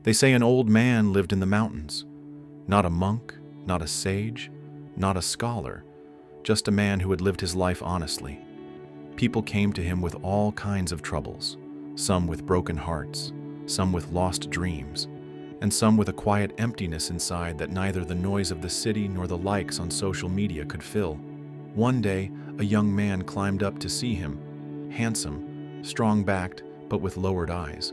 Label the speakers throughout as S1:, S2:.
S1: They say an old man lived in the mountains. Not a monk, not a sage, not a scholar, just a man who had lived his life honestly. People came to him with all kinds of troubles, some with broken hearts, some with lost dreams, and some with a quiet emptiness inside that neither the noise of the city nor the likes on social media could fill. One day, a young man climbed up to see him, handsome, strong-backed, but with lowered eyes.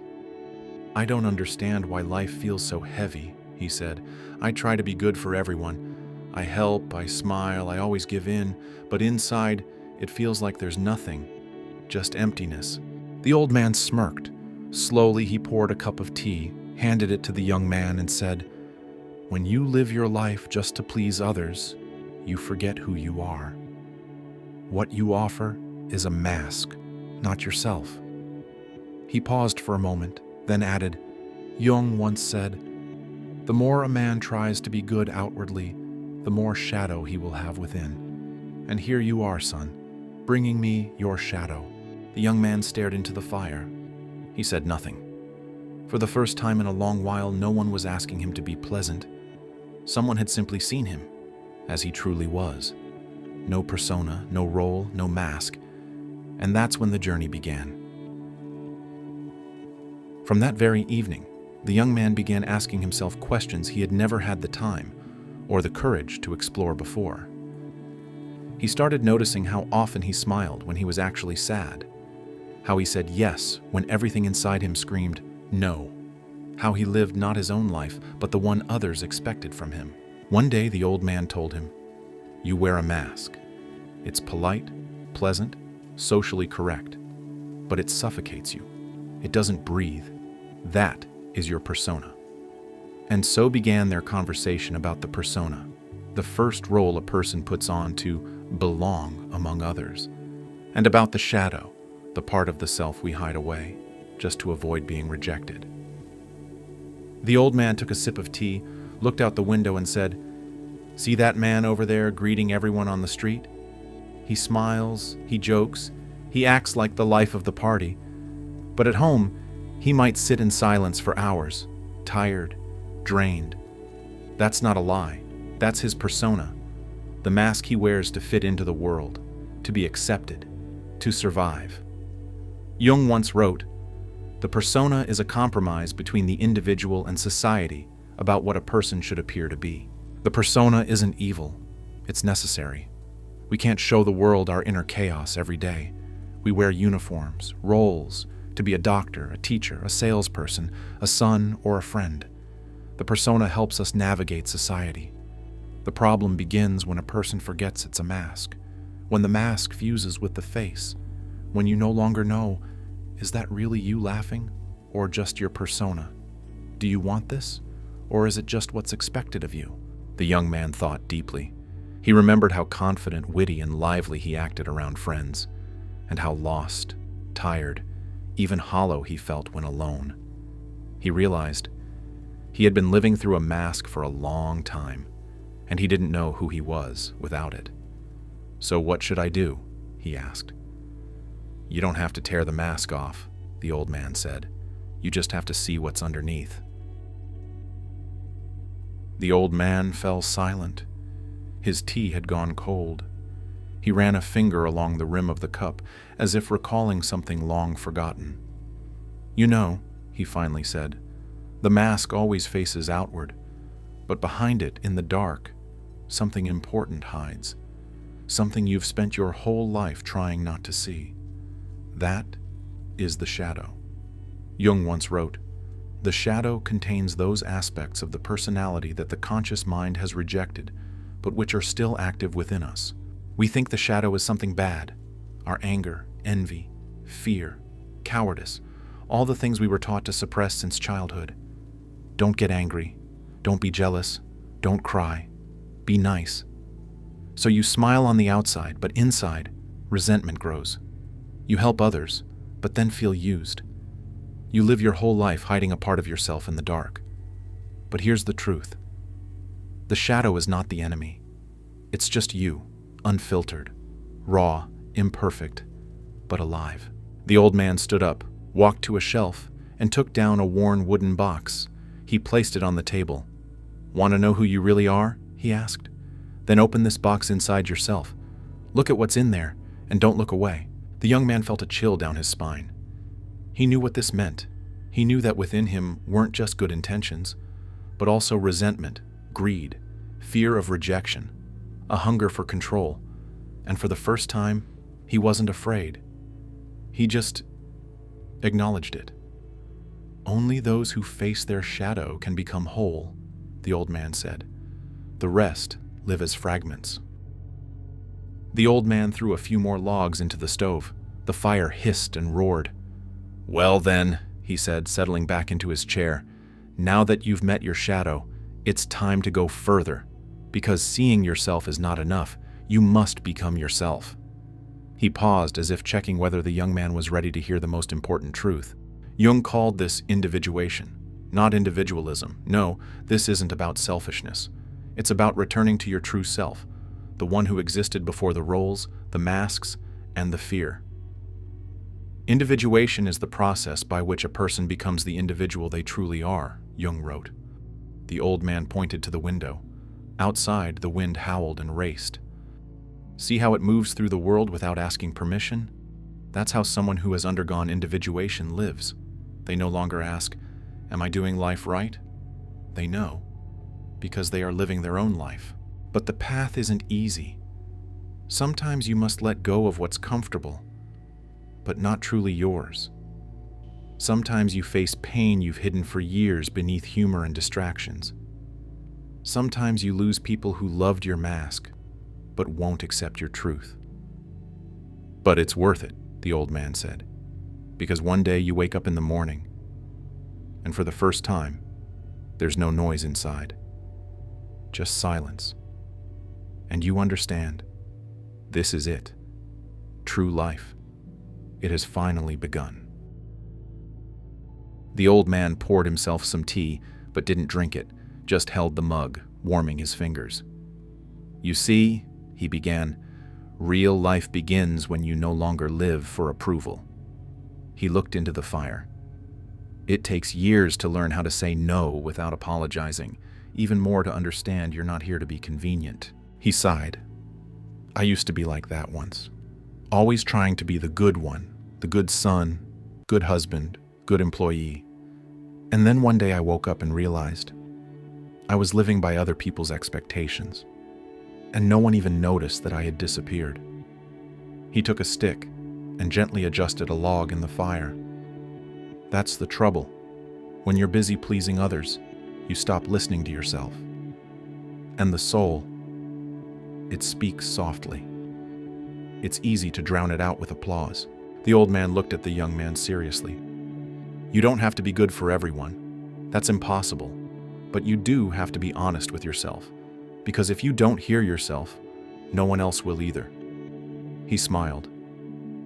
S1: "I don't understand why life feels so heavy," he said. "I try to be good for everyone. I help, I smile, I always give in, but inside, it feels like there's nothing, just emptiness." The old man smirked. Slowly, he poured a cup of tea, handed it to the young man, and said, "When you live your life just to please others, you forget who you are. What you offer is a mask, not yourself." He paused for a moment, then added, "Jung once said, 'The more a man tries to be good outwardly, the more shadow he will have within.' And here you are, son, bringing me your shadow." The young man stared into the fire. He said nothing. For the first time in a long while, no one was asking him to be pleasant. Someone had simply seen him, as he truly was. No persona, no role, no mask. And that's when the journey began. From that very evening, the young man began asking himself questions he had never had the time or the courage to explore before. He started noticing how often he smiled when he was actually sad, how he said yes when everything inside him screamed no, how he lived not his own life, but the one others expected from him. One day, the old man told him, "You wear a mask. It's polite, pleasant, socially correct, but it suffocates you. It doesn't breathe. That is your persona." And so began their conversation about the persona, the first role a person puts on to belong among others, and about the shadow, the part of the self we hide away, just to avoid being rejected. The old man took a sip of tea, looked out the window and said, "See that man over there greeting everyone on the street? He smiles, he jokes, he acts like the life of the party. But at home, he might sit in silence for hours, tired, drained. That's not a lie. That's his persona, the mask he wears to fit into the world, to be accepted, to survive." Jung once wrote, "The persona is a compromise between the individual and society about what a person should appear to be." The persona isn't evil, it's necessary. We can't show the world our inner chaos every day. We wear uniforms, roles, to be a doctor, a teacher, a salesperson, a son, or a friend. The persona helps us navigate society. The problem begins when a person forgets it's a mask, when the mask fuses with the face, when you no longer know, is that really you laughing, or just your persona? Do you want this, or is it just what's expected of you? The young man thought deeply. He remembered how confident, witty, and lively he acted around friends, and how lost, tired, even hollow he felt when alone. He realized he had been living through a mask for a long time, and he didn't know who he was without it. "So what should I do?" he asked. "You don't have to tear the mask off," the old man said. "You just have to see what's underneath." The old man fell silent. His tea had gone cold. He ran a finger along the rim of the cup, as if recalling something long forgotten. "You know," he finally said, "the mask always faces outward, but behind it, in the dark, something important hides, something you've spent your whole life trying not to see. That is the shadow." Jung once wrote, "The shadow contains those aspects of the personality that the conscious mind has rejected, but which are still active within us. We think the shadow is something bad, our anger, envy, fear, cowardice, all the things we were taught to suppress since childhood. Don't get angry, don't be jealous, don't cry, be nice. So you smile on the outside, but inside, resentment grows. You help others, but then feel used. You live your whole life hiding a part of yourself in the dark. But here's the truth. The shadow is not the enemy. It's just you, unfiltered, raw, imperfect, but alive." The old man stood up, walked to a shelf, and took down a worn wooden box. He placed it on the table. "Want to know who you really are?" he asked. "Then open this box inside yourself. Look at what's in there, and don't look away." The young man felt a chill down his spine. He knew what this meant. He knew that within him weren't just good intentions, but also resentment, greed, fear of rejection, a hunger for control. And for the first time, he wasn't afraid. He just acknowledged it. "Only those who face their shadow can become whole," the old man said. "The rest live as fragments." The old man threw a few more logs into the stove. The fire hissed and roared. "Well then," he said, settling back into his chair, "now that you've met your shadow, it's time to go further. Because seeing yourself is not enough. You must become yourself." He paused as if checking whether the young man was ready to hear the most important truth. Jung called this individuation, not individualism. No, this isn't about selfishness. It's about returning to your true self, the one who existed before the roles, the masks, and the fear. Individuation is the process by which a person becomes the individual they truly are, Jung wrote. The old man pointed to the window. Outside, the wind howled and raced. "See how it moves through the world without asking permission? That's how someone who has undergone individuation lives. They no longer ask, 'Am I doing life right?' They know, because they are living their own life. But the path isn't easy. Sometimes you must let go of what's comfortable, but not truly yours. Sometimes you face pain you've hidden for years beneath humor and distractions. Sometimes you lose people who loved your mask, but won't accept your truth. But it's worth it," the old man said, "because one day you wake up in the morning, and for the first time, there's no noise inside, just silence. And you understand, this is it, true life. It has finally begun." The old man poured himself some tea, but didn't drink it, just held the mug, warming his fingers. "You see," he began, "real life begins when you no longer live for approval." He looked into the fire. "It takes years to learn how to say no without apologizing, even more to understand you're not here to be convenient." He sighed. "I used to be like that once, always trying to be the good one, the good son, good husband, good employee. And then one day I woke up and realized I was living by other people's expectations, and no one even noticed that I had disappeared." He took a stick and gently adjusted a log in the fire. "That's the trouble. When you're busy pleasing others, you stop listening to yourself. And the soul, it speaks softly. It's easy to drown it out with applause." The old man looked at the young man seriously. "You don't have to be good for everyone. That's impossible. But you do have to be honest with yourself, because if you don't hear yourself, no one else will either." He smiled.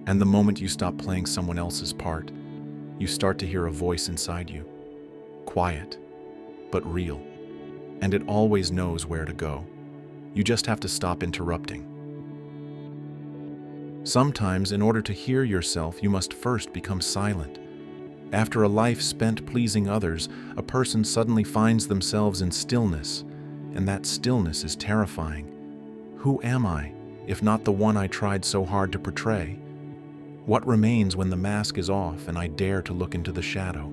S1: "And the moment you stop playing someone else's part, you start to hear a voice inside you. Quiet, but real. And it always knows where to go. You just have to stop interrupting. Sometimes, in order to hear yourself, you must first become silent. After a life spent pleasing others, a person suddenly finds themselves in stillness, and that stillness is terrifying. Who am I, if not the one I tried so hard to portray? What remains when the mask is off and I dare to look into the shadow?"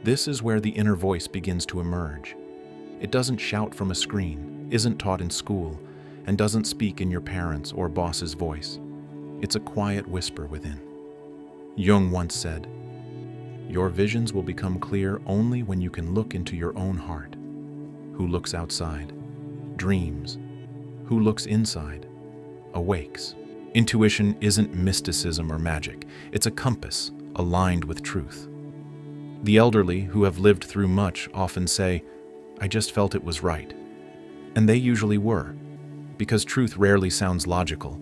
S1: This is where the inner voice begins to emerge. It doesn't shout from a screen, isn't taught in school, and doesn't speak in your parents' or boss's voice. It's a quiet whisper within. Jung once said, "Your visions will become clear only when you can look into your own heart. Who looks outside, dreams. Who looks inside, awakes." Intuition isn't mysticism or magic. It's a compass aligned with truth. The elderly, who have lived through much, often say, "I just felt it was right." And they usually were, because truth rarely sounds logical.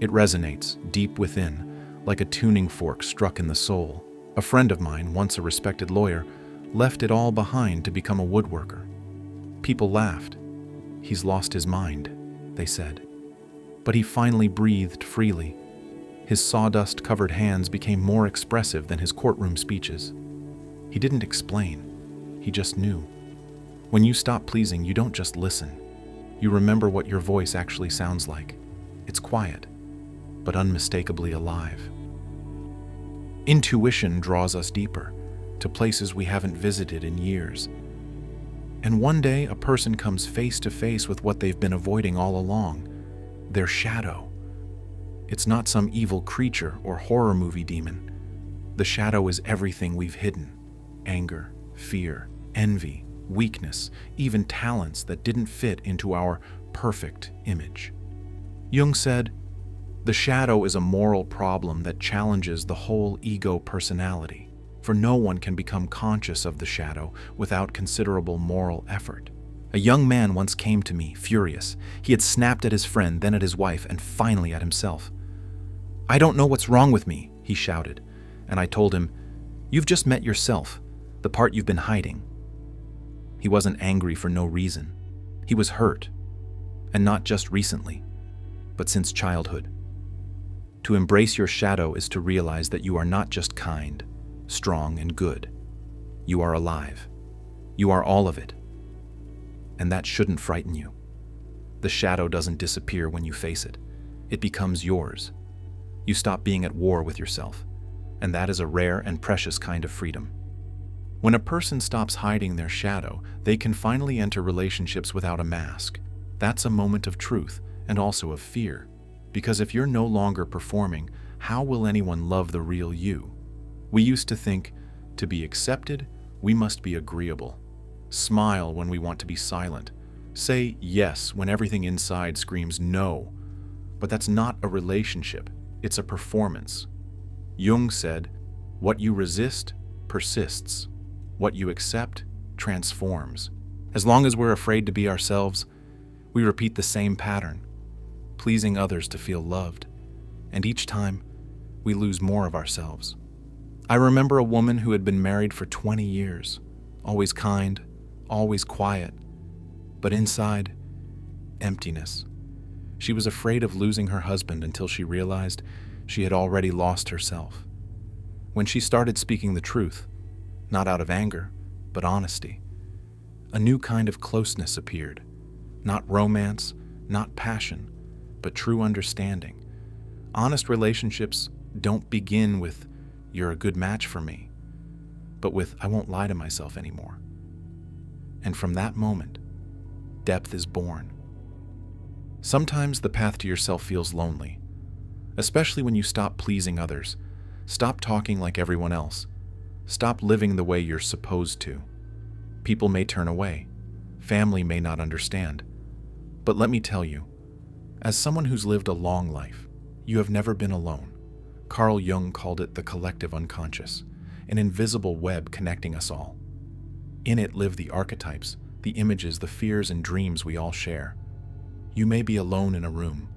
S1: It resonates deep within, like a tuning fork struck in the soul. A friend of mine, once a respected lawyer, left it all behind to become a woodworker. People laughed. "He's lost his mind," they said. But he finally breathed freely. His sawdust-covered hands became more expressive than his courtroom speeches. He didn't explain. He he just knew. When you stop pleasing, you don't just listen. You remember what your voice actually sounds like. It's quiet, but unmistakably alive. Intuition draws us deeper, to places we haven't visited in years. And one day, a person comes face to face with what they've been avoiding all along, their shadow. It's not some evil creature or horror movie demon. The shadow is everything we've hidden: anger, fear, envy, weakness, even talents that didn't fit into our perfect image. Jung said, "The shadow is a moral problem that challenges the whole ego personality, for no one can become conscious of the shadow without considerable moral effort." A young man once came to me, furious. He had snapped at his friend, then at his wife, and finally at himself. "I don't know what's wrong with me," he shouted, and I told him, "You've just met yourself, the part you've been hiding." He wasn't angry for no reason. He was hurt, and not just recently, but since childhood. To embrace your shadow is to realize that you are not just kind, strong, and good. You are alive. You are all of it. And that shouldn't frighten you. The shadow doesn't disappear when you face it. It becomes yours. You stop being at war with yourself, and that is a rare and precious kind of freedom. When a person stops hiding their shadow, they can finally enter relationships without a mask. That's a moment of truth and also of fear. Because if you're no longer performing, how will anyone love the real you? We used to think, to be accepted, we must be agreeable. Smile when we want to be silent. Say yes when everything inside screams no. But that's not a relationship, it's a performance. Jung said, "What you resist persists. What you accept transforms." As long as we're afraid to be ourselves, we repeat the same pattern, pleasing others to feel loved, and each time we lose more of ourselves. I remember a woman who had been married for 20 years, always kind, always quiet, but inside, emptiness. She was afraid of losing her husband until she realized she had already lost herself. When she started speaking the truth, not out of anger, but honesty, a new kind of closeness appeared. Not romance, not passion, but true understanding. Honest relationships don't begin with, "You're a good match for me," but with, "I won't lie to myself anymore." And from that moment, depth is born. Sometimes the path to yourself feels lonely, especially when you stop pleasing others, stop talking like everyone else, stop living the way you're supposed to. People may turn away, family may not understand, but let me tell you, as someone who's lived a long life, you have never been alone. Carl Jung called it the collective unconscious, an invisible web connecting us all. In it live the archetypes, the images, the fears and dreams we all share. You may be alone in a room,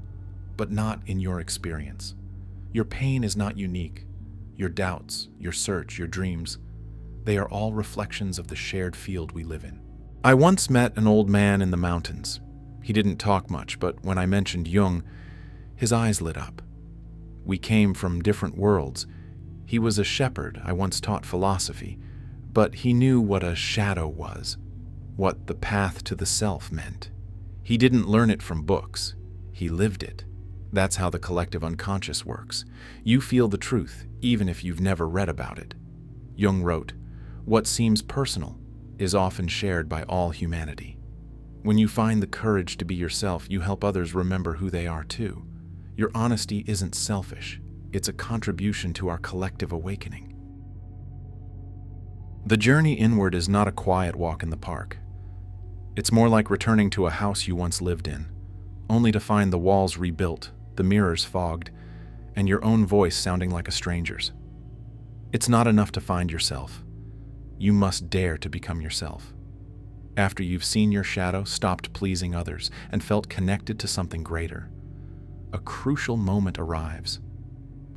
S1: but not in your experience. Your pain is not unique. Your doubts, your search, your dreams, they are all reflections of the shared field we live in. I once met an old man in the mountains. He didn't talk much, but when I mentioned Jung, his eyes lit up. We came from different worlds. He was a shepherd. I once taught philosophy, but he knew what a shadow was, what the path to the self meant. He didn't learn it from books. He lived it. That's how the collective unconscious works. You feel the truth, even if you've never read about it. Jung wrote, "What seems personal is often shared by all humanity." When you find the courage to be yourself, you help others remember who they are too. Your honesty isn't selfish. It's a contribution to our collective awakening. The journey inward is not a quiet walk in the park. It's more like returning to a house you once lived in, only to find the walls rebuilt, the mirrors fogged, and your own voice sounding like a stranger's. It's not enough to find yourself. You must dare to become yourself. After you've seen your shadow, stopped pleasing others, and felt connected to something greater, a crucial moment arrives.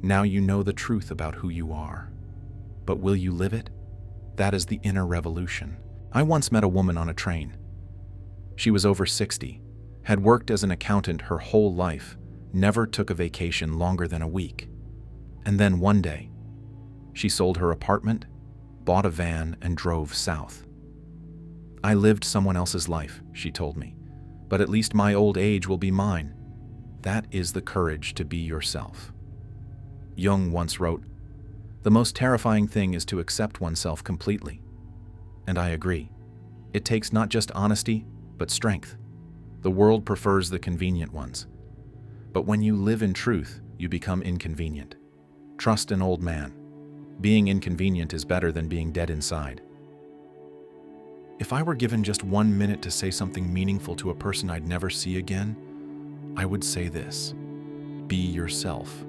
S1: Now you know the truth about who you are. But will you live it? That is the inner revolution. I once met a woman on a train. She was over 60, had worked as an accountant her whole life, never took a vacation longer than a week. And then one day, she sold her apartment, bought a van, and drove south. I lived someone else's life, she told me, but at least my old age will be mine. That is the courage to be yourself. Jung once wrote, "The most terrifying thing is to accept oneself completely." And I agree. It takes not just honesty, but strength. The world prefers the convenient ones. But when you live in truth, you become inconvenient. Trust an old man. Being inconvenient is better than being dead inside. If I were given just 1 minute to say something meaningful to a person I'd never see again, I would say this: be yourself,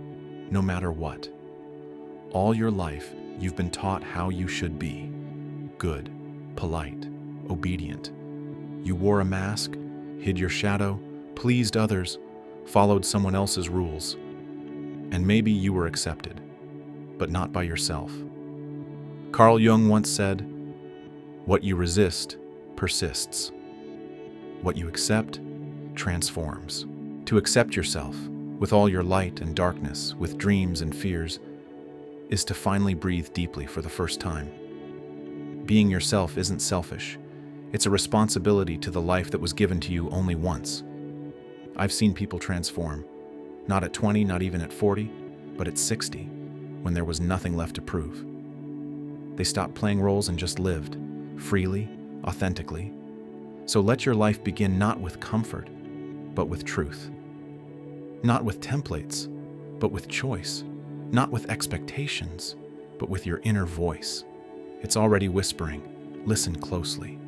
S1: no matter what. All your life, you've been taught how you should be. Good, polite, obedient. You wore a mask, hid your shadow, pleased others, followed someone else's rules. And maybe you were accepted, but not by yourself. Carl Jung once said, "What you resist persists. What you accept transforms." To accept yourself, with all your light and darkness, with dreams and fears, is to finally breathe deeply for the first time. Being yourself isn't selfish. It's a responsibility to the life that was given to you only once. I've seen people transform, not at 20, not even at 40, but at 60, when there was nothing left to prove. They stopped playing roles and just lived, freely, authentically. So let your life begin not with comfort, but with truth. Not with templates, but with choice. Not with expectations, but with your inner voice. It's already whispering. Listen closely.